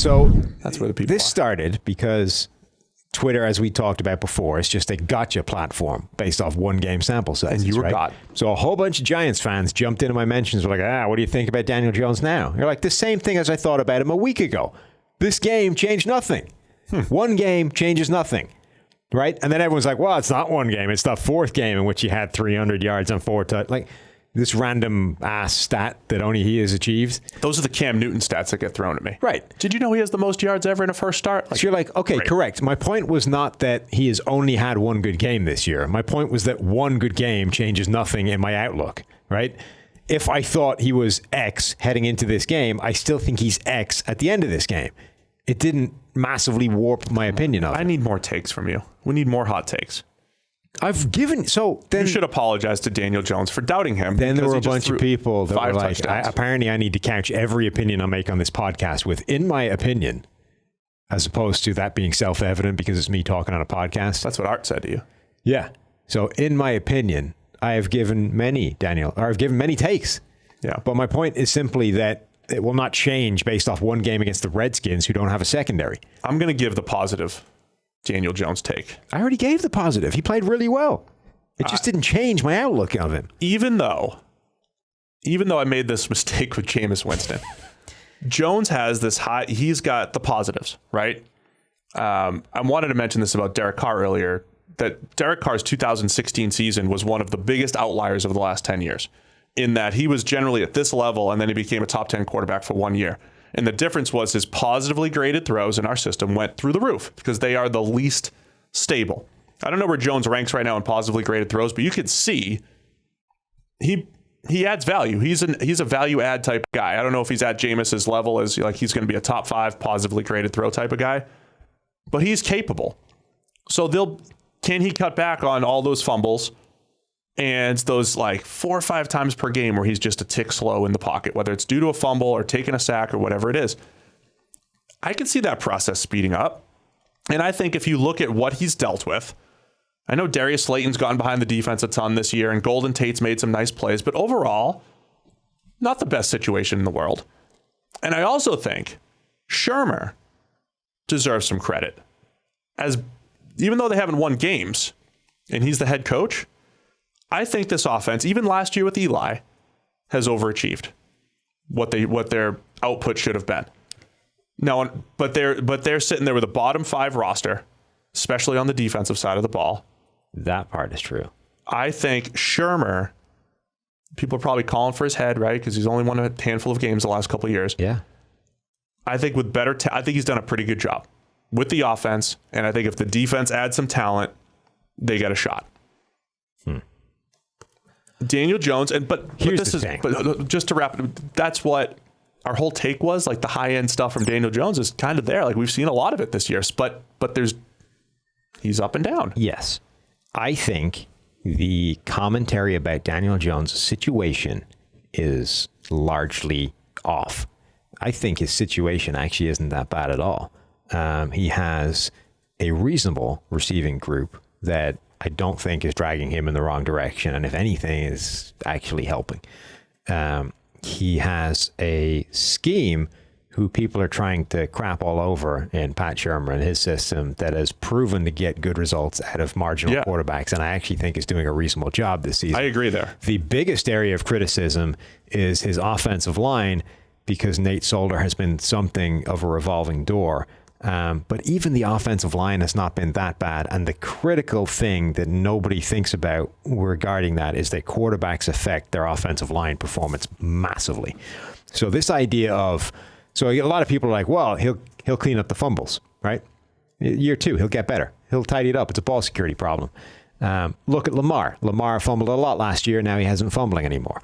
So that's where the people this started because Twitter, as we talked about before, is just a gotcha platform based off one game sample size. And you were right? got. So a whole bunch of Giants fans jumped into my mentions, were like, what do you think about Daniel Jones now? You're like, the same thing as I thought about him a week ago. This game changed nothing. One game changes nothing. Right? And then everyone's like, well, it's not one game. It's the fourth game in which he had 300 yards on 4 touchdowns. Like this random ass stat that only he has achieved. Those are the Cam Newton stats that get thrown at me. Right. Did you know he has the most yards ever in a first start? So you're like, okay, great. Correct. My point was not that he has only had one good game this year. My point was that one good game changes nothing in my outlook, right? If I thought he was X heading into this game, I still think he's X at the end of this game. It didn't massively warp my opinion of it. I need more takes from you. We need more hot takes. I've given, so then... You should apologize to Daniel Jones for doubting him. Then there were a bunch of people that were like, touchdowns. apparently I need to couch every opinion I make on this podcast with, in my opinion, as opposed to that being self-evident because it's me talking on a podcast. That's what Art said to you. Yeah. So in my opinion, I've given many takes. Yeah. But my point is simply that it will not change based off one game against the Redskins who don't have a secondary. I'm going to give the positive Daniel Jones take. I already gave the positive. He played really well. It just didn't change my outlook of him. Even though I made this mistake with Jameis Winston, Jones has this high, he's got the positives, right? I wanted to mention this about Derek Carr earlier, that Derek Carr's 2016 season was one of the biggest outliers of the last 10 years. In that he was generally at this level and then he became a top 10 quarterback for 1 year. And the difference was his positively graded throws in our system went through the roof because they are the least stable. I don't know where Jones ranks right now in positively graded throws, but you could see he adds value. He's a value add type guy. I don't know if he's at Jameis's level as like he's going to be a top 5 positively graded throw type of guy, but he's capable. So can he cut back on all those fumbles? And those like 4 or 5 times per game where he's just a tick slow in the pocket, whether it's due to a fumble or taking a sack or whatever it is. I can see that process speeding up. And I think if you look at what he's dealt with, I know Darius Slayton's gone behind the defense a ton this year and Golden Tate's made some nice plays, but overall, not the best situation in the world. And I also think Shermer deserves some credit. Even though they haven't won games and he's the head coach, I think this offense, even last year with Eli, has overachieved what their output should have been. No, but they're sitting there with a bottom 5 roster, especially on the defensive side of the ball. That part is true. I think Shermer, people are probably calling for his head, right? Because he's only won a handful of games the last couple of years. Yeah. I think with better, I think he's done a pretty good job with the offense, and I think if the defense adds some talent, they get a shot. Daniel Jones, but just to wrap it, that's what our whole take was. Like the high end stuff from Daniel Jones is kind of there. Like we've seen a lot of it this year, but he's up and down. Yes. I think the commentary about Daniel Jones' situation is largely off. I think his situation actually isn't that bad at all. He has a reasonable receiving group that I don't think is dragging him in the wrong direction, and if anything, is actually helping. He has a scheme who people are trying to crap all over in Pat Shermer and his system that has proven to get good results out of marginal quarterbacks, and I actually think is doing a reasonable job this season. I agree there. The biggest area of criticism is his offensive line, because Nate Solder has been something of a revolving door. But even the offensive line has not been that bad. And the critical thing that nobody thinks about regarding that is that quarterbacks affect their offensive line performance massively. So this idea of, so a lot of people are like, well, he'll clean up the fumbles, right? Year 2, he'll get better. He'll tidy it up. It's a ball security problem. Look at Lamar. Lamar fumbled a lot last year. Now he hasn't fumbling anymore.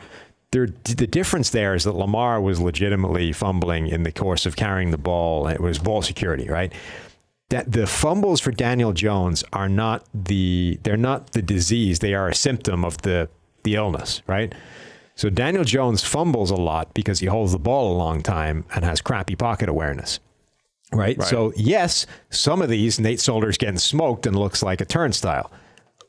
The difference there is that Lamar was legitimately fumbling in the course of carrying the ball. It was ball security, right? That the fumbles for Daniel Jones are they're not the disease. They are a symptom of the illness, right? So Daniel Jones fumbles a lot because he holds the ball a long time and has crappy pocket awareness, right? So yes, some of these Nate Solder's getting smoked and looks like a turnstile.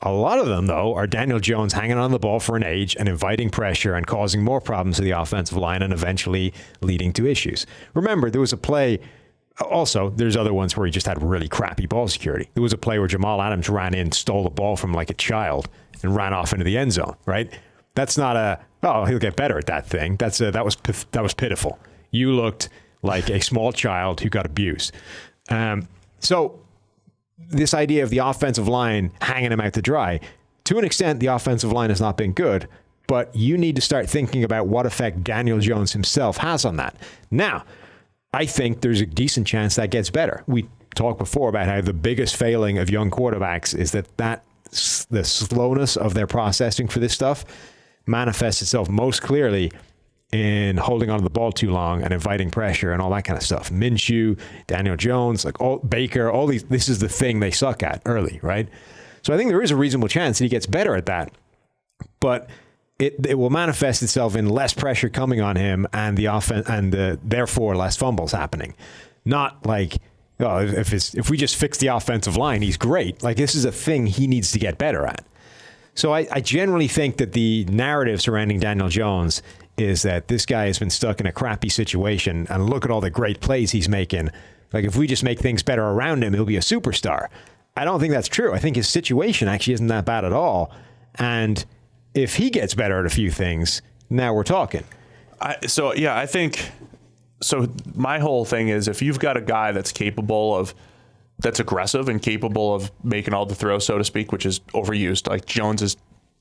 A lot of them, though, are Daniel Jones hanging on the ball for an age and inviting pressure and causing more problems to the offensive line and eventually leading to issues. Remember, there was a play Also, there's other ones where he just had really crappy ball security. There was a play where Jamal Adams ran in, stole the ball from like a child, and ran off into the end zone, right? That's not he'll get better at that thing. That was pitiful. You looked like a small child who got abused. So this idea of the offensive line hanging him out to dry, to an extent, the offensive line has not been good, but you need to start thinking about what effect Daniel Jones himself has on that. Now, I think there's a decent chance that gets better. We talked before about how the biggest failing of young quarterbacks is that the slowness of their processing for this stuff manifests itself most clearly in holding onto the ball too long and inviting pressure and all that kind of stuff. Minshew, Daniel Jones, Baker, all these, this is the thing they suck at early, right? So I think there is a reasonable chance that he gets better at that, but it will manifest itself in less pressure coming on him and the offense, and therefore less fumbles happening. Not like, if we just fix the offensive line, he's great. Like, this is a thing he needs to get better at. So I generally think that the narrative surrounding Daniel Jones is that this guy has been stuck in a crappy situation, and look at all the great plays he's making. Like, if we just make things better around him, he'll be a superstar. I don't think that's true. I think his situation actually isn't that bad at all. And if he gets better at a few things, now we're talking. I think so. My whole thing is, if you've got a guy that's aggressive and capable of making all the throws, so to speak, which is overused, like Jones has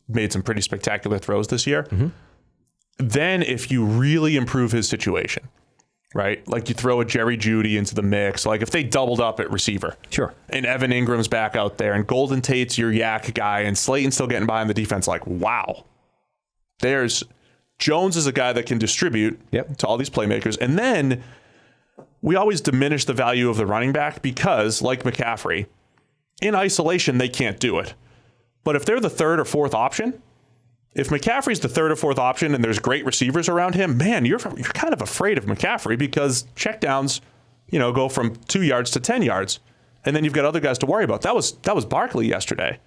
made some pretty spectacular throws this year. Mm-hmm. Then if you really improve his situation, right? Like you throw a Jerry Jeudy into the mix, like if they doubled up at receiver. Sure. And Evan Ingram's back out there and Golden Tate's your yak guy and Slayton's still getting behind the defense, like, wow. Jones is a guy that can distribute to all these playmakers. And then we always diminish the value of the running back because, like McCaffrey, in isolation, they can't do it. But if they're the third or fourth option, if McCaffrey's the third or fourth option and there's great receivers around him, man, you're kind of afraid of McCaffrey because checkdowns, go from 2 yards to 10 yards. And then you've got other guys to worry about. That was Barkley yesterday,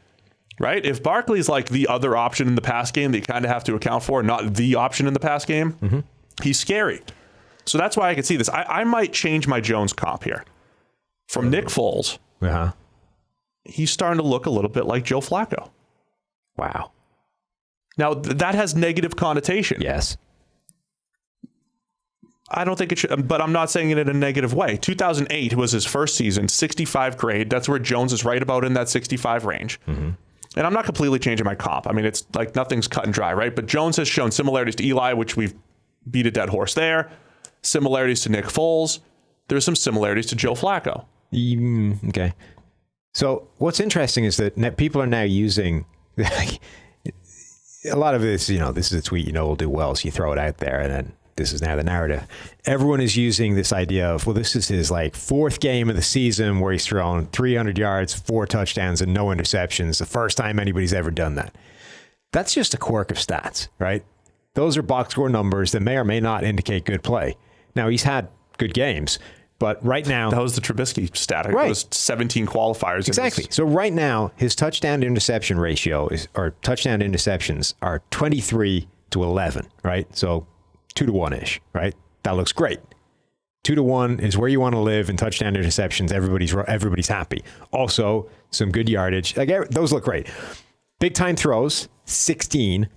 right? If Barkley's like the other option in the pass game that you kind of have to account for, not the option in the pass game, he's scary. So that's why I can see this. I might change my Jones comp here. From Nick Foles, he's starting to look a little bit like Joe Flacco. Wow. Now, that has negative connotation. Yes. I don't think it should, but I'm not saying it in a negative way. 2008 was his first season, 65 grade. That's where Jones is right about in that 65 range. Mm-hmm. And I'm not completely changing my comp. I mean, it's like nothing's cut and dry, right? But Jones has shown similarities to Eli, which we've beat a dead horse there. Similarities to Nick Foles. There's some similarities to Joe Flacco. Okay. So what's interesting is that people are now using a lot of this, this is a tweet will do well, so you throw it out there, and then this is now the narrative. Everyone is using this idea of, well, this is his fourth game of the season where he's thrown 300 yards, 4 touchdowns, and no interceptions. The first time anybody's ever done that. That's just a quirk of stats, right? Those are box score numbers that may or may not indicate good play. Now, he's had good games, but right now... That was the Trubisky stat. Right. It was 17 qualifiers. Exactly. So right now, his touchdown to interception ratio touchdown to interceptions are 23 to 11, right? So 2-to-1-ish, right? That looks great. 2-to-1 is where you want to live in touchdown to interceptions. Everybody's happy. Also, some good yardage. Those look great. Big time throws, 16.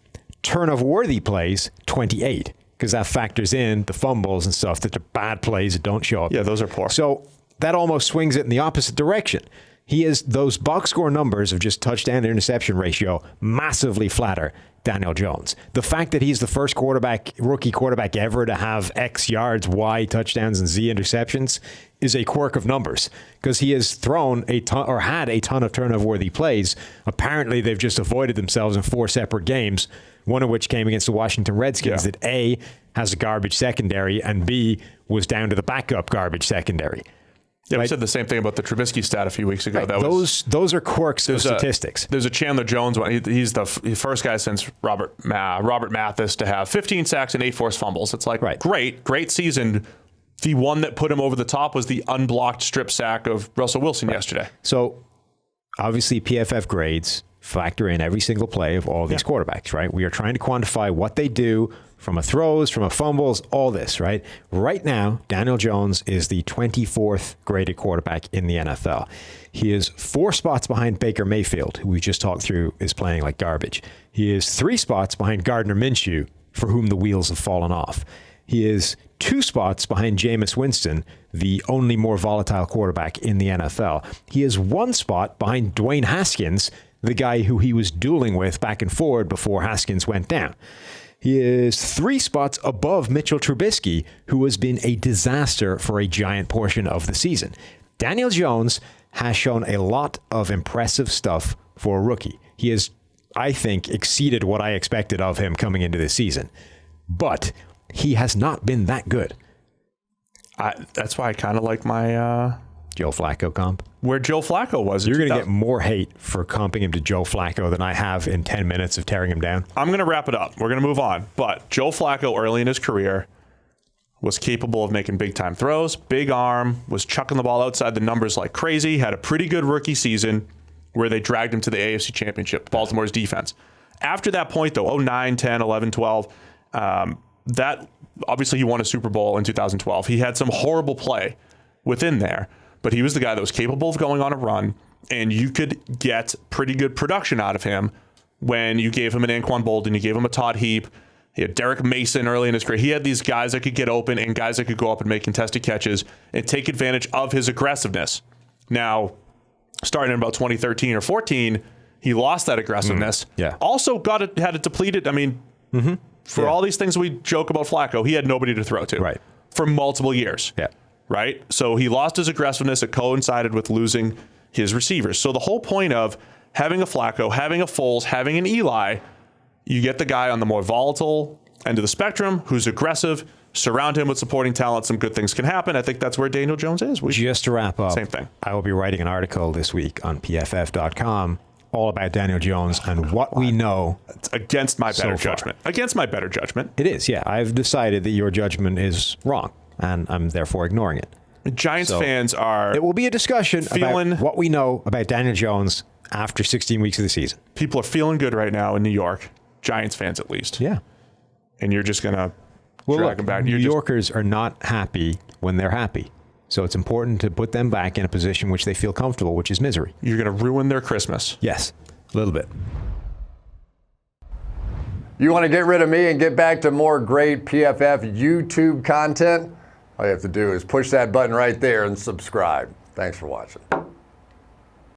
Turnover-worthy plays, 28. Because that factors in the fumbles and stuff, that the bad plays that don't show up. Yeah, those are poor. So that almost swings it in the opposite direction. He is, those box score numbers of just touchdown to interception ratio massively flatter Daniel Jones. The fact that he's the first rookie quarterback ever to have X yards, Y touchdowns, and Z interceptions is a quirk of numbers, because he has thrown a ton, or had a ton of turnover-worthy plays. Apparently, they've just avoided themselves in 4 separate games, one of which came against the Washington Redskins, that A, has a garbage secondary, and B, was down to the backup garbage secondary. Yeah, we said the same thing about the Trubisky stat a few weeks ago. Right. Those are quirks of statistics. There's a Chandler Jones one. He's the first guy since Robert Mathis to have 15 sacks and 8 forced fumbles. It's like, great season. The one that put him over the top was the unblocked strip sack of Russell Wilson yesterday. So, obviously, PFF grades factor in every single play of all these quarterbacks, right? We are trying to quantify what they do from a throws, from a fumbles, all this, right? Right now, Daniel Jones is the 24th graded quarterback in the NFL. He is 4 spots behind Baker Mayfield, who we just talked through is playing like garbage. He is 3 spots behind Gardner Minshew, for whom the wheels have fallen off. He is 2 spots behind Jameis Winston, the only more volatile quarterback in the NFL. He is 1 spot behind Dwayne Haskins, the guy who he was dueling with back and forward before Haskins went down. He is 3 spots above Mitchell Trubisky, who has been a disaster for a giant portion of the season. Daniel Jones has shown a lot of impressive stuff for a rookie. He has, I think, exceeded what I expected of him coming into this season. But he has not been that good. That's why I kind of like my Joe Flacco comp. Where Joe Flacco was. You're going to get more hate for comping him to Joe Flacco than I have in 10 minutes of tearing him down. I'm going to wrap it up. We're going to move on. But Joe Flacco, early in his career, was capable of making big-time throws, big arm, was chucking the ball outside the numbers like crazy, had a pretty good rookie season where they dragged him to the AFC Championship, Baltimore's defense. After that point, though, 09, 10, 11, 12, that obviously he won a Super Bowl in 2012. He had some horrible play within there, but he was the guy that was capable of going on a run, and you could get pretty good production out of him when you gave him an Anquan Boldin, you gave him a Todd Heap. He had Derek Mason early in his career. He had these guys that could get open and guys that could go up and make contested catches and take advantage of his aggressiveness. Now, starting in about 2013 or 14, he lost that aggressiveness. Also had it depleted. I mean, for all these things we joke about Flacco, he had nobody to throw to for multiple years. Right? So he lost his aggressiveness. It coincided with losing his receivers. So the whole point of having a Flacco, having a Foles, having an Eli, you get the guy on the more volatile end of the spectrum who's aggressive, surround him with supporting talent, some good things can happen. I think that's where Daniel Jones is. Just to wrap up, same thing. I will be writing an article this week on PFF.com all about Daniel Jones and what we know. It's against my better judgment. Against my better judgment. It is, yeah. I've decided that your judgment is wrong, and I'm therefore ignoring it. Giants fans are... It will be a discussion about what we know about Daniel Jones after 16 weeks of the season. People are feeling good right now in New York. Giants fans, at least. Yeah. And you're just going to drag them back. New Yorkers are not happy when they're happy. So it's important to put them back in a position which they feel comfortable, which is misery. You're going to ruin their Christmas. Yes, a little bit. You want to get rid of me and get back to more great PFF YouTube content? All you have to do is push that button right there and subscribe. Thanks for watching.